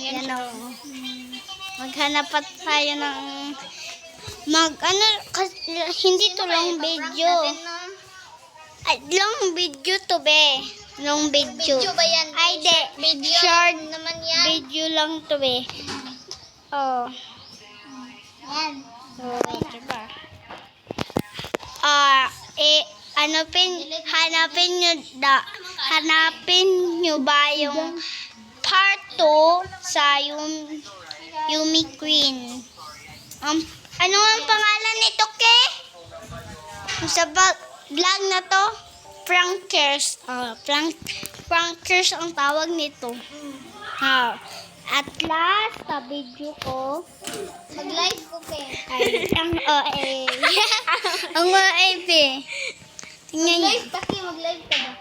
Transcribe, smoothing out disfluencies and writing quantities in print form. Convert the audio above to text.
Yan o. Maghanap pa tayo ng hindi to long video. Ay, long video to be. Long video. Video ba yan? Ay, de. Video Short naman yan. video lang to be. Oh. Yan. Oh, diba? Hanapin nyo ba yung part 2 sa Yumi Queen? Ano ang pangalan nito, Ke? Sa vlog na to, Prankers. Prankers ang tawag nito. At last, sa video ko, Mag-live ko, Ke. ay, ang OA. Ang OA, Tingnan nyo. Mag-live ka, Ke. Mag-live ka ba?